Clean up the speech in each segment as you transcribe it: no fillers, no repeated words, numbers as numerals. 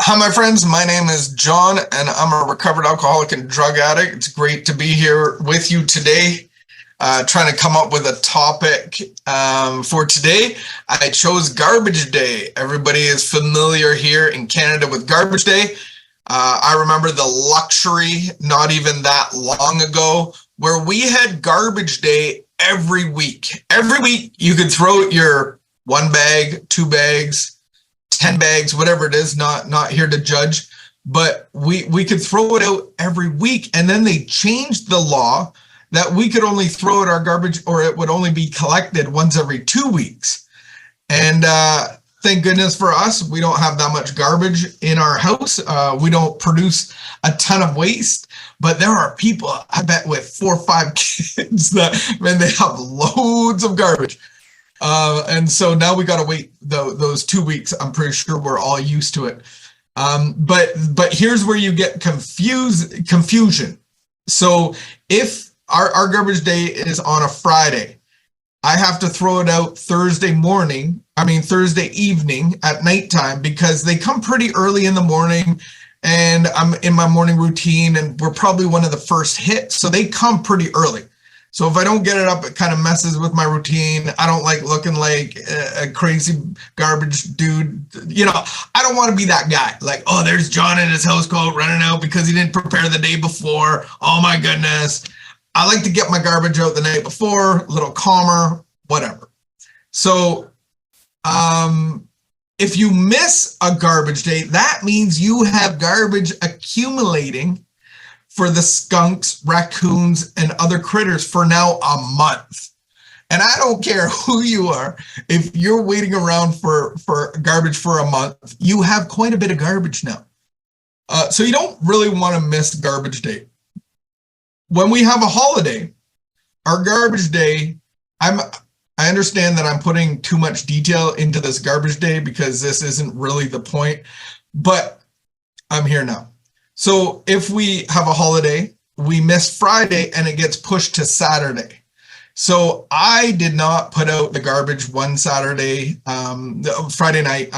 Hi, my friends. My name is John, and I'm a recovered alcoholic and drug addict. It's great to be here with you today, trying to come up with a topic for today. I chose Garbage Day. Everybody is familiar here in Canada with Garbage Day. I remember the luxury not even that long ago where we had Garbage Day every week. Every week you could throw your 1 bag, 2 bags, 10 bags, whatever it is, not here to judge, but we could throw it out every week. And then they changed the law that we could only throw out our garbage, or it would only be collected once every 2 weeks. And thank goodness for us, we don't have that much garbage in our house. We don't produce a ton of waste, but there are people, I bet, with 4 or 5 kids that, man, they have loads of garbage. And so now we got to wait those 2 weeks. I'm pretty sure we're all used to it. But here's where you get confusion. So if our garbage day is on a Friday, I have to throw it out Thursday evening at nighttime, because they come pretty early in the morning and I'm in my morning routine and we're probably one of the first hits. So they come pretty early. So if I don't get it up, it kind of messes with my routine. I don't like looking like a crazy garbage dude. You know, I don't want to be that guy. Like, oh, there's John in his house coat running out because he didn't prepare the day before. Oh my goodness. I like to get my garbage out the night before, a little calmer, whatever. So if you miss a garbage day, that means you have garbage accumulating for the skunks, raccoons, and other critters for now a month. And I don't care who you are, if you're waiting around for garbage for a month, you have quite a bit of garbage now. So you don't really want to miss garbage day. When we have a holiday, our garbage day, I understand that I'm putting too much detail into this garbage day because this isn't really the point, but I'm here now. So if we have a holiday, we miss Friday and it gets pushed to Saturday. So I did not put out the garbage one Saturday, Friday night.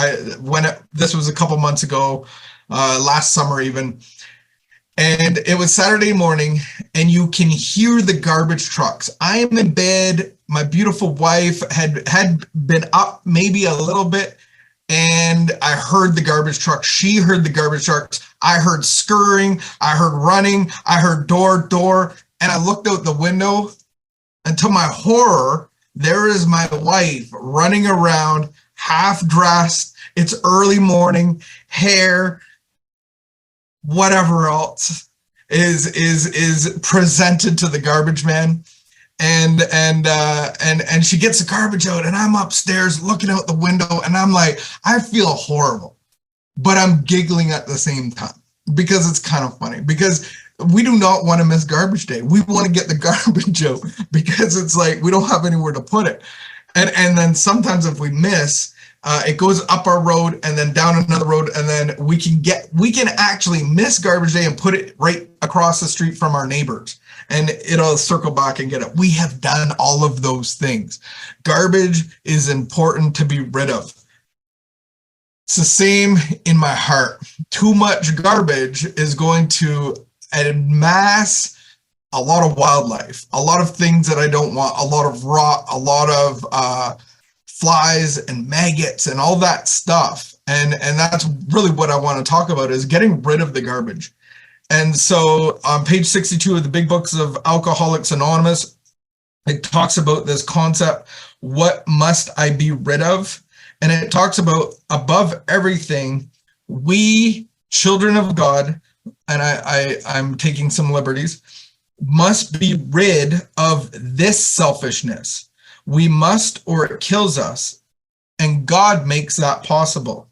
This was a couple months ago, last summer even. And it was Saturday morning and you can hear the garbage trucks. I am in bed. My beautiful wife had been up maybe a little bit, and I heard the garbage truck. She heard the garbage trucks. I heard scurrying. I heard running. I heard door. And I looked out the window, and to my horror, there is my wife running around, half dressed. It's early morning, hair, whatever else is presented to the garbage man. And she gets the garbage out, and I'm upstairs looking out the window, and I'm like, I feel horrible, but I'm giggling at the same time because it's kind of funny, because we do not want to miss garbage day. We want to get the garbage out because it's like we don't have anywhere to put it. And then sometimes if we miss, it goes up our road and then down another road, and then we can actually miss garbage day and put it right across the street from our neighbors, and it'll circle back and get it. We have done all of those things. Garbage is important to be rid of. It's the same in my heart. Too much garbage is going to amass a lot of wildlife, a lot of things that I don't want, a lot of rot, a lot of flies and maggots and all that stuff. And that's really what I want to talk about, is getting rid of the garbage. And so on page 62 of the big books of Alcoholics Anonymous, it talks about this concept, what must I be rid of? And it talks about, above everything, we, children of God, and I'm taking some liberties, must be rid of this selfishness. We must, or it kills us. And God makes that possible.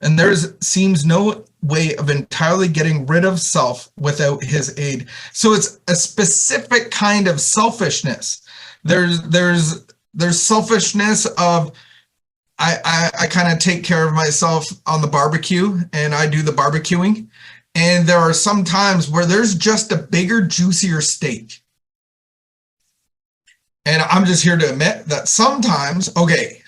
And there seems no way of entirely getting rid of self without his aid. So it's a specific kind of selfishness. There's selfishness of, I kind of take care of myself on the barbecue, and I do the barbecuing. And there are some times where there's just a bigger, juicier steak. And I'm just here to admit that sometimes, okay,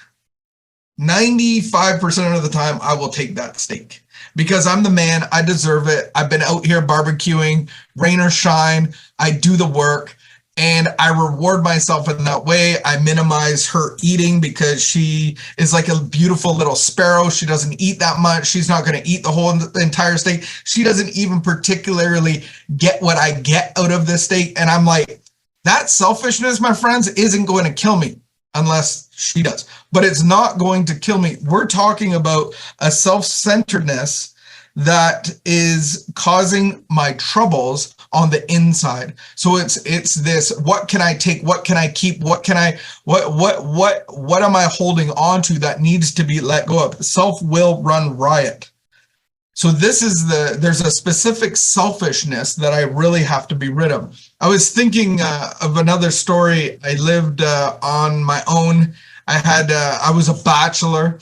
95% of the time I will take that steak. because I'm the man. I deserve it. I've been out here barbecuing, rain or shine. I do the work and I reward myself in that way. I minimize her eating because she is like a beautiful little sparrow. She doesn't eat that much. She's not going to eat the whole entire steak. She doesn't even particularly get what I get out of this steak. And I'm like, that selfishness, my friends, isn't going to kill me unless she does. But it's not going to kill me. We're talking about a self-centeredness that is causing my troubles on the inside. So it's this, what can I take? What can I keep? What am I holding on to that needs to be let go of? Self will run riot. So this is there's a specific selfishness that I really have to be rid of. I was thinking of another story. I lived on my own. I was a bachelor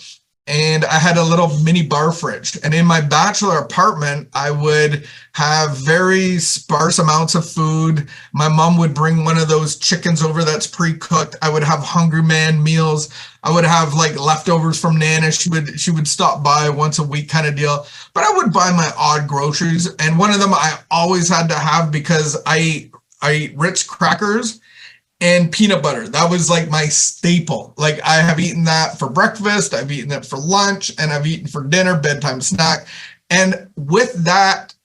and I had a little mini bar fridge. And in my bachelor apartment, I would have very sparse amounts of food. My mom would bring one of those chickens over that's pre-cooked. I would have Hungry Man meals. I would have like leftovers from Nana. She would stop by once a week kind of deal. But I would buy my odd groceries. And one of them I always had to have because I ate Ritz crackers and peanut butter. That was like my staple. Like I have eaten that for breakfast, I've eaten it for lunch, and I've eaten for dinner, bedtime snack. And with that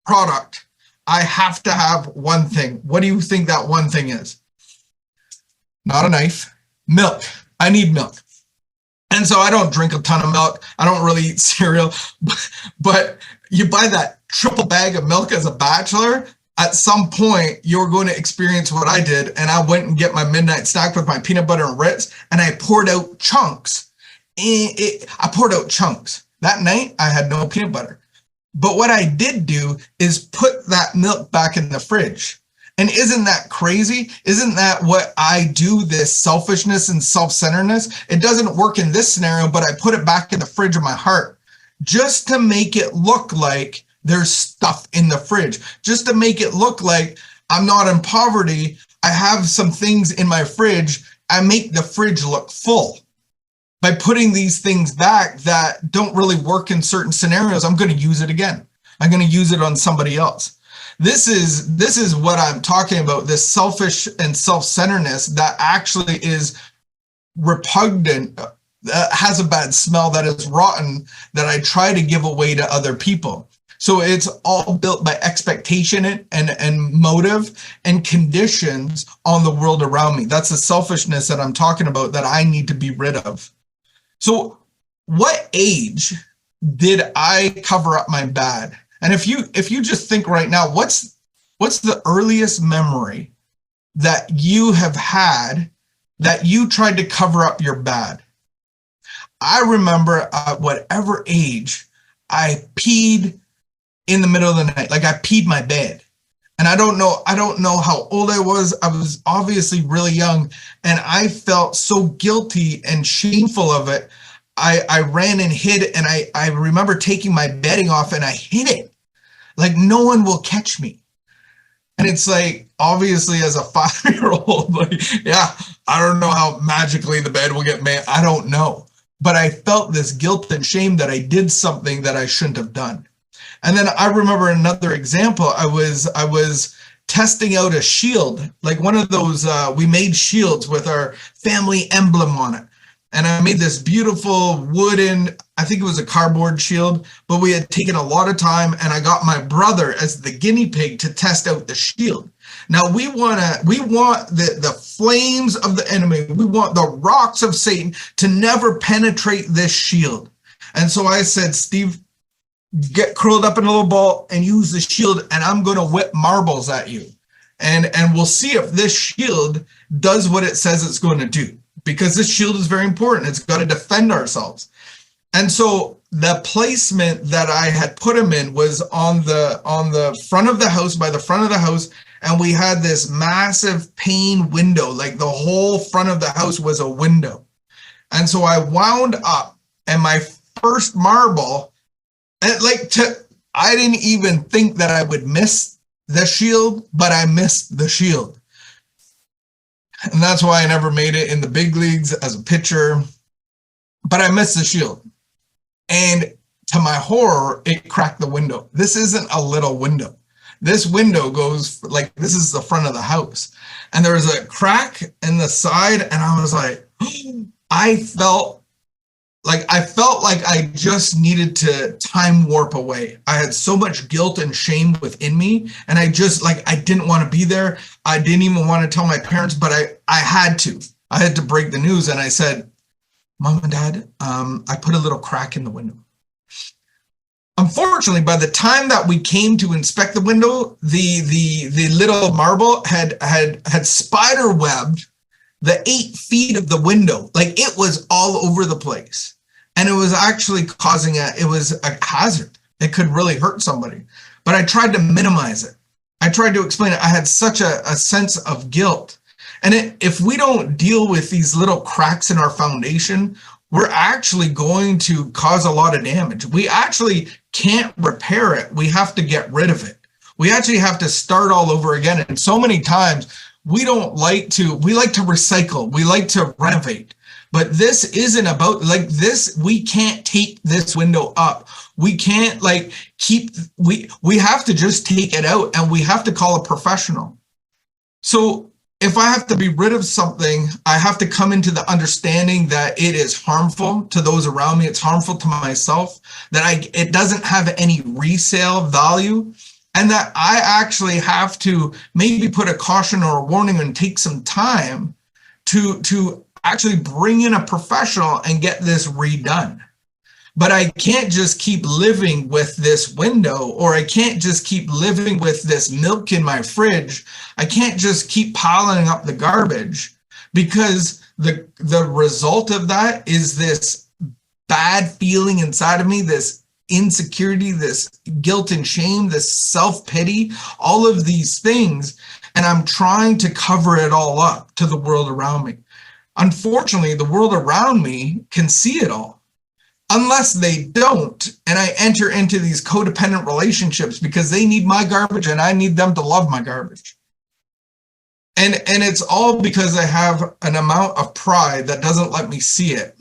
product, I have to have one thing. What do you think that one thing is? Not a knife. Milk. I need milk. And so I don't drink a ton of milk. I don't really eat cereal. But you buy that triple bag of milk as a bachelor, at some point, you're going to experience what I did. And I went and get my midnight snack with my peanut butter and Ritz, and I poured out chunks. I poured out chunks. That night, I had no peanut butter. But what I did do is put that milk back in the fridge. And isn't that crazy? Isn't that what I do, this selfishness and self-centeredness? It doesn't work in this scenario, but I put it back in the fridge of my heart just to make it look like there's stuff in the fridge, just to make it look like I'm not in poverty. I have some things in my fridge. I make the fridge look full. By putting these things back that don't really work in certain scenarios, I'm going to use it again. I'm going to use it on somebody else. This is what I'm talking about, this selfish and self-centeredness that actually is repugnant, has a bad smell, that is rotten, that I try to give away to other people. So it's all built by expectation and motive and conditions on the world around me. That's the selfishness that I'm talking about that I need to be rid of. So what age did I cover up my bad? And if you just think right now, what's the earliest memory that you have had that you tried to cover up your bad? I remember at whatever age I peed in the middle of the night. Like I peed my bed. And I don't know how old I was. I was obviously really young, and I felt so guilty and shameful of it. I ran and hid, and I remember taking my bedding off and I hid it. Like no one will catch me. And it's like, obviously as a 5-year-old, like, yeah, I don't know how magically the bed will get made. I don't know. But I felt this guilt and shame that I did something that I shouldn't have done. And then I remember another example. I was testing out a shield, like one of those, we made shields with our family emblem on it. And I made this beautiful wooden, I think it was a cardboard shield, but we had taken a lot of time, and I got my brother as the guinea pig to test out the shield. Now we want the flames of the enemy, we want the rocks of Satan to never penetrate this shield. And so I said, Steve, get curled up in a little ball and use the shield, and I'm going to whip marbles at you. And we'll see if this shield does what it says it's going to do, because this shield is very important. It's got to defend ourselves. And so the placement that I had put him in was on the front of the house, by the front of the house, and we had this massive pane window, like the whole front of the house was a window. And so I wound up, and my first marble, and I didn't even think that I would miss the shield, but I missed the shield. And that's why I never made it in the big leagues as a pitcher, but I missed the shield. And to my horror, it cracked the window. This isn't a little window. This window goes like, this is the front of the house. And there was a crack in the side, and I was like, I felt like I just needed to time warp away. I had so much guilt and shame within me, and I just I didn't want to be there. I didn't even want to tell my parents, but I had to break the news. And I said, Mom and Dad, I put a little crack in the window. Unfortunately, by the time that we came to inspect the window, the little marble had spider webbed the 8 feet of the window. Like, it was all over the place. And it was actually causing it was a hazard. It could really hurt somebody. But I tried to minimize it. I tried to explain it. I had such a sense of guilt. And if we don't deal with these little cracks in our foundation, we're actually going to cause a lot of damage. We actually can't repair it. We have to get rid of it. We actually have to start all over again. And so many times we like to recycle. We like to renovate. But this isn't about this. We can't take this window up. We can't we have to just take it out, and we have to call a professional. So if I have to be rid of something, I have to come into the understanding that it is harmful to those around me. It's harmful to myself, that it doesn't have any resale value, and that I actually have to maybe put a caution or a warning and take some time to actually bring in a professional and get this redone. But I can't just keep living with this window, or I can't just keep living with this milk in my fridge. I can't just keep piling up the garbage, because the result of that is this bad feeling inside of me, this insecurity, this guilt and shame, this self-pity, all of these things. And I'm trying to cover it all up to the world around me. Unfortunately, the world around me can see it all. Unless they don't, and I enter into these codependent relationships because they need my garbage and I need them to love my garbage. And it's all because I have an amount of pride that doesn't let me see it,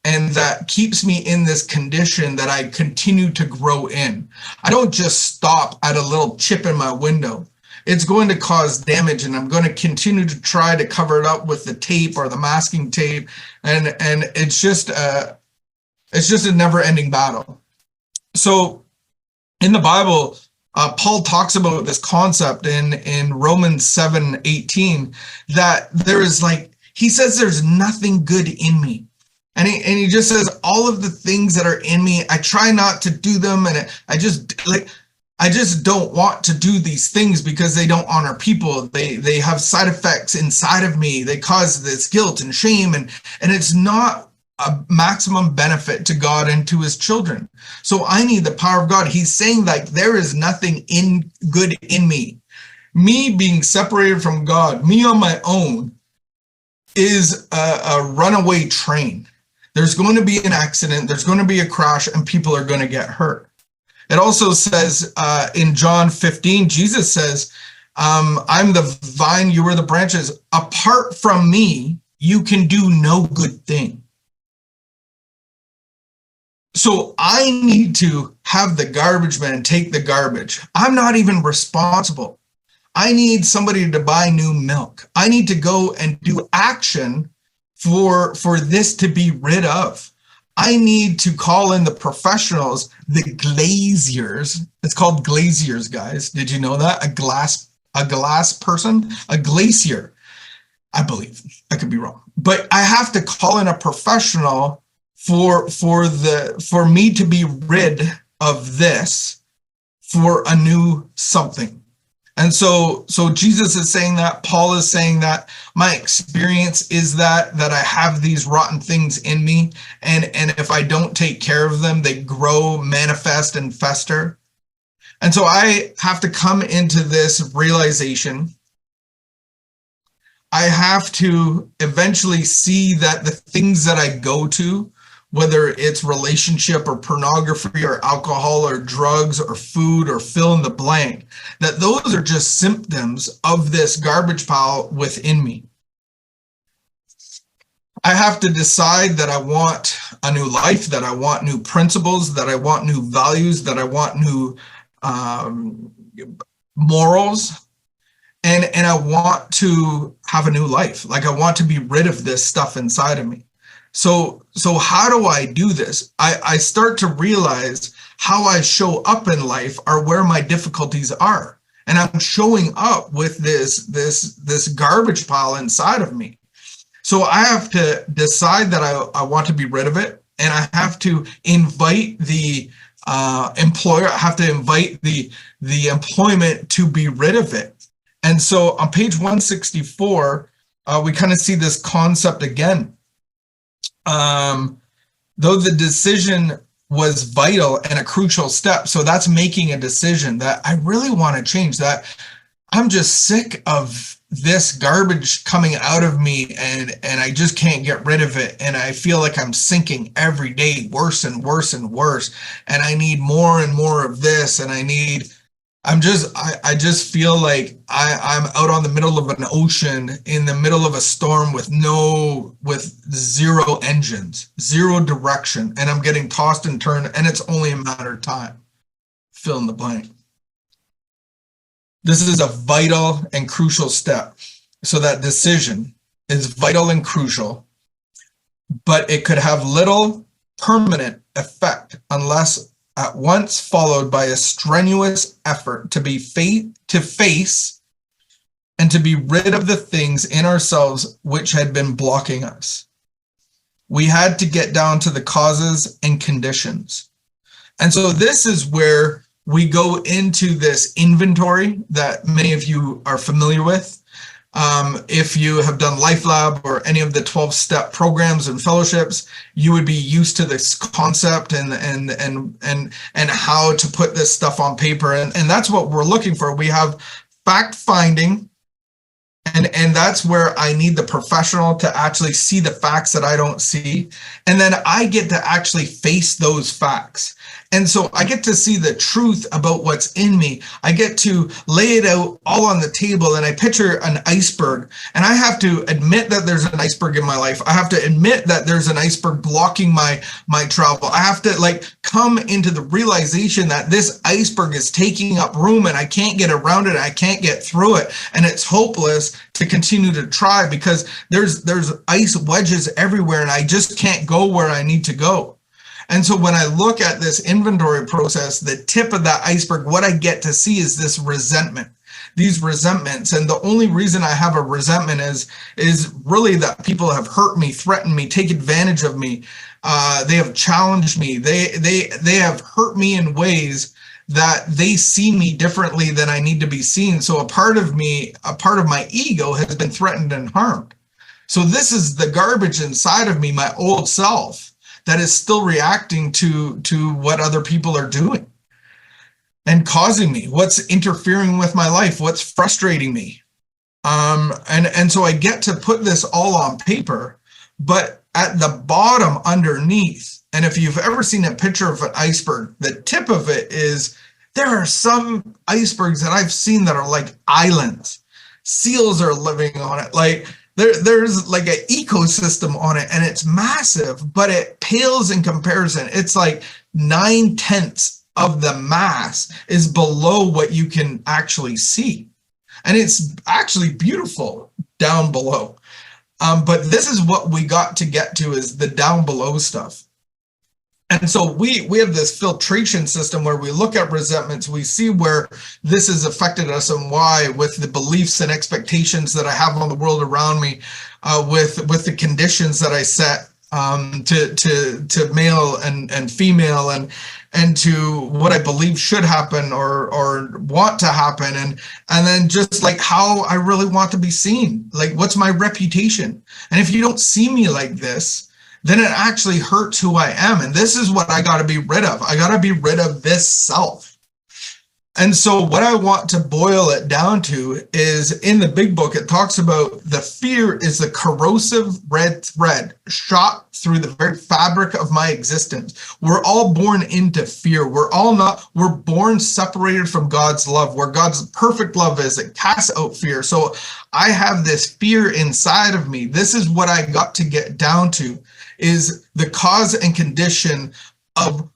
and that keeps me in this condition that I continue to grow in. I don't just stop at a little chip in my window. It's going to cause damage, and I'm going to continue to try to cover it up with the tape or the masking tape, and it's just a never-ending battle. So in the Bible, Paul talks about this concept in Romans 7:18, that there is he says there's nothing good in me. And he just says all of the things that are in me, I try not to do them, and I just don't want to do these things because they don't honor people. They have side effects inside of me. They cause this guilt and shame, and it's not a maximum benefit to God and to his children. So I need the power of God. He's saying there is nothing good in me. Me being separated from God, me on my own, is a runaway train. There's going to be an accident, there's going to be a crash, and people are going to get hurt. It also says in John 15, Jesus says, I'm the vine, you are the branches. Apart from me, you can do no good thing. So I need to have the garbage man take the garbage. I'm not even responsible. I need somebody to buy new milk. I need to go and do action for this to be rid of. I need to call in the professionals, the glaziers. It's called glaziers, guys. Did you know that? A glass person, a glacier, I believe. I could be wrong. But I have to call in a professional for me to be rid of this for a new something. And so Jesus is saying that, Paul is saying that, my experience is that I have these rotten things in me, and if I don't take care of them, they grow, manifest, and fester. And so I have to come into this realization. I have to eventually see that the things that I go to, whether it's relationship or pornography or alcohol or drugs or food or fill in the blank, that those are just symptoms of this garbage pile within me. I have to decide that I want a new life, that I want new principles, that I want new values, that I want new um, morals, and I want to have a new life. Like I want to be rid of this stuff inside of me. So how do I do this? I start to realize how I show up in life are where my difficulties are. And I'm showing up with this garbage pile inside of me. So I have to decide that I want to be rid of it, and I have to invite the employer. I have to invite the employment to be rid of it. And so on page 164, we kind of see this concept again. Though the decision was vital and a crucial step, so that's making a decision that I really want to change, that I'm just sick of this garbage coming out of me, and I just can't get rid of it, and I feel like I'm sinking every day worse and worse and worse, and I need more and more of this, and I just feel like I'm out on the middle of an ocean in the middle of a storm with zero engines, zero direction, and I'm getting tossed and turned, and it's only a matter of time. Fill in the blank. This is a vital and crucial step. So that decision is vital and crucial, but it could have little permanent effect unless at once followed by a strenuous effort to face and to be rid of the things in ourselves which had been blocking us. We had to get down to the causes and conditions. And so this is where we go into this inventory that many of you are familiar with. If you have done LifeLab or any of the 12-step programs and fellowships, you would be used to this concept and how to put this stuff on paper. And that's what we're looking for. We have fact finding, and that's where I need the professional to actually see the facts that I don't see. And then I get to actually face those facts. And so I get to see the truth about what's in me. I get to lay it out all on the table, and I picture an iceberg, and I have to admit that there's an iceberg in my life. I have to admit that there's an iceberg blocking my travel. I have to come into the realization that this iceberg is taking up room and I can't get around it. I can't get through it. And it's hopeless to continue to try because there's ice wedges everywhere and I just can't go where I need to go. And so when I look at this inventory process, the tip of that iceberg, what I get to see is this resentment, these resentments. And the only reason I have a resentment is really that people have hurt me, threatened me, take advantage of me. They have challenged me. They have hurt me in ways that they see me differently than I need to be seen. So a part of me, a part of my ego has been threatened and harmed. So this is the garbage inside of me, my old self, that is still reacting to what other people are doing and causing me, what's interfering with my life, what's frustrating me. And so I get to put this all on paper, but at the bottom underneath, and if you've ever seen a picture of an iceberg, the tip of it is, there are some icebergs that I've seen that are like islands. Seals are living on it. There's like an ecosystem on it, and it's massive, but it pales in comparison. It's like 9/10 of the mass is below what you can actually see. And it's actually beautiful down below. But this is what we got to get to, is the down below stuff. And so we have this filtration system where we look at resentments, we see where this has affected us and why, with the beliefs and expectations that I have on the world around me, with the conditions that I set to male and female, and to what I believe should happen or want to happen, and then just like how I really want to be seen, like what's my reputation. And if you don't see me like this, then it actually hurts who I am. And this is what I got to be rid of. I got to be rid of this self. And so what I want to boil it down to is, in the big book, it talks about the fear is the corrosive red thread shot through the very fabric of my existence. We're all born into fear. We're born separated from God's love, where God's perfect love is. It casts out fear. So I have this fear inside of me. This is what I got to get down to, is the cause and condition of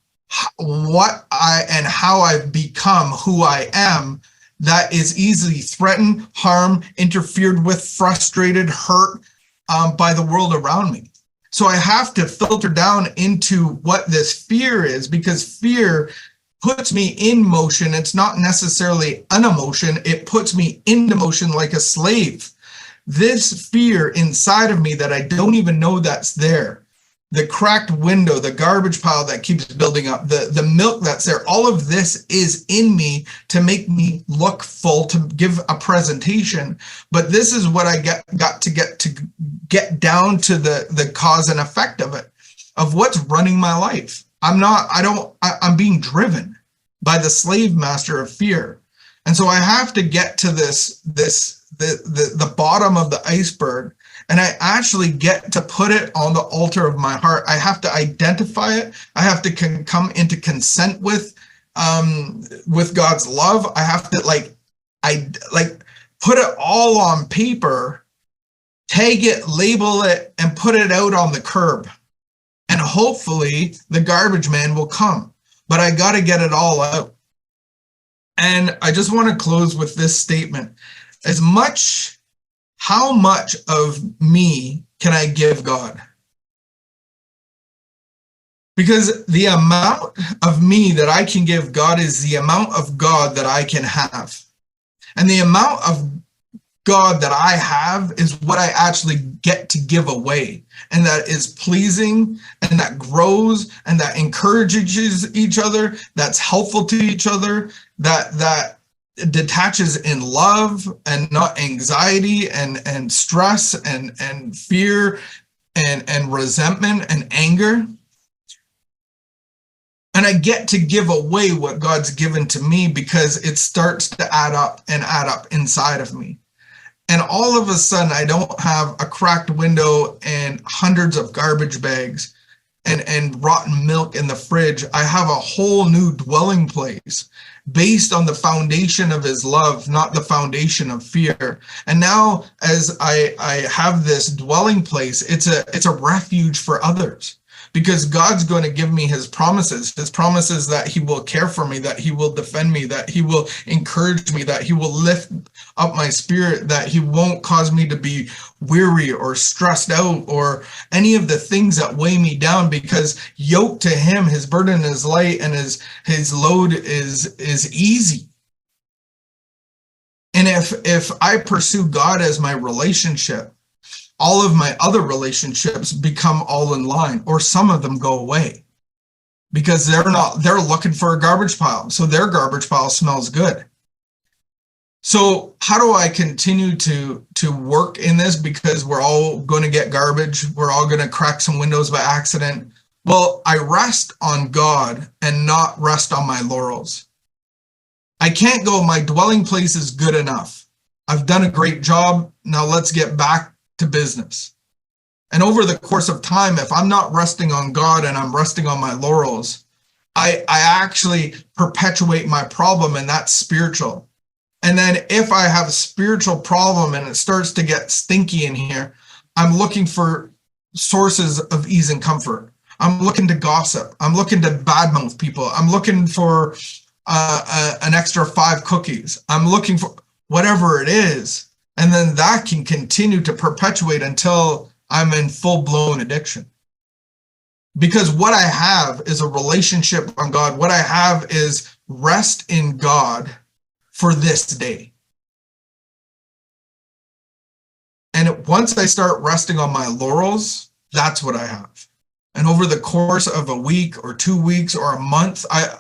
what I and how I've become who I am, that is easily threatened, harmed, interfered with, frustrated, hurt by the world around me. So I have to filter down into what this fear is, because fear puts me in motion. It's not necessarily an emotion. It puts me into motion like a slave. This fear inside of me that I don't even know that's there, the cracked window, the garbage pile that keeps building up, the milk that's there, all of this is in me to make me look full, to give a presentation. But this is what I got to get down to the cause and effect of it, of what's running my life. I'm being driven by the slave master of fear. And so I have to get to the bottom of the iceberg. And I actually get to put it on the altar of my heart. I have to identify it. I have to come into consent with God's love. I have to put it all on paper, tag it, label it, and put it out on the curb. And hopefully the garbage man will come. But I got to get it all out. And I just want to close with this statement. How much of me can I give God? Because the amount of me that I can give God is the amount of God that I can have. And the amount of God that I have is what I actually get to give away. And that is pleasing, and that grows, and that encourages each other, that's helpful to each other, that detaches in love and not anxiety and stress and fear and resentment and anger. And I get to give away what God's given to me, because it starts to add up inside of me. And all of a sudden, I don't have a cracked window and hundreds of garbage bags and rotten milk in the fridge. I have a whole new dwelling place based on the foundation of his love, not the foundation of fear. And now, as I have this dwelling place, it's a refuge for others, because God's going to give me his promises that he will care for me, that he will defend me, that he will encourage me, that he will lift up my spirit, that he won't cause me to be weary or stressed out or any of the things that weigh me down, because yoked to him, his burden is light and his load is easy. And if I pursue God as my relationship, all of my other relationships become all in line, or some of them go away, because they're looking for a garbage pile. So their garbage pile smells good. So how do I continue to work in this? Because we're all going to get garbage. We're all going to crack some windows by accident. Well, I rest on God and not rest on my laurels. I can't go, my dwelling place is good enough. I've done a great job. Now let's get back to business. And over the course of time, if I'm not resting on God and I'm resting on my laurels, I actually perpetuate my problem, and that's spiritual. And then if I have a spiritual problem and it starts to get stinky in here, I'm looking for sources of ease and comfort. I'm looking to gossip. I'm looking to badmouth people. I'm looking for an extra 5 cookies. I'm looking for whatever it is. And then that can continue to perpetuate until I'm in full-blown addiction. Because what I have is a relationship on God. What I have is rest in God for this day. And once I start resting on my laurels, that's what I have. And over the course of a week or 2 weeks or a month, I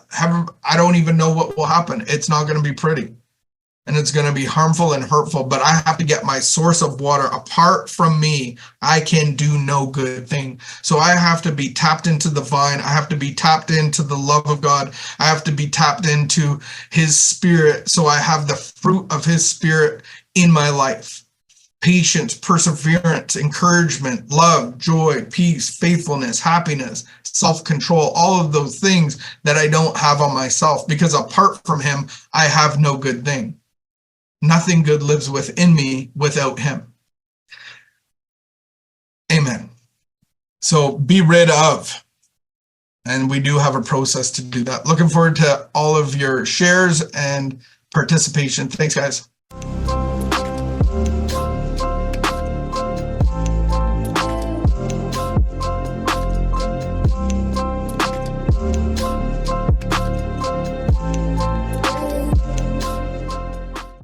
don't even know what will happen. It's not going to be pretty. and it's going to be harmful and hurtful, but I have to get my source of water. Apart from me, I can do no good thing. So I have to be tapped into the vine. I have to be tapped into the love of God. I have to be tapped into his spirit, so I have the fruit of his spirit in my life. Patience, perseverance, encouragement, love, joy, peace, faithfulness, happiness, self-control, all of those things that I don't have on myself, because apart from him, I have no good thing. Nothing good lives within me without him. Amen. So be rid of. And we do have a process to do that. Looking forward to all of your shares and participation. Thanks, guys.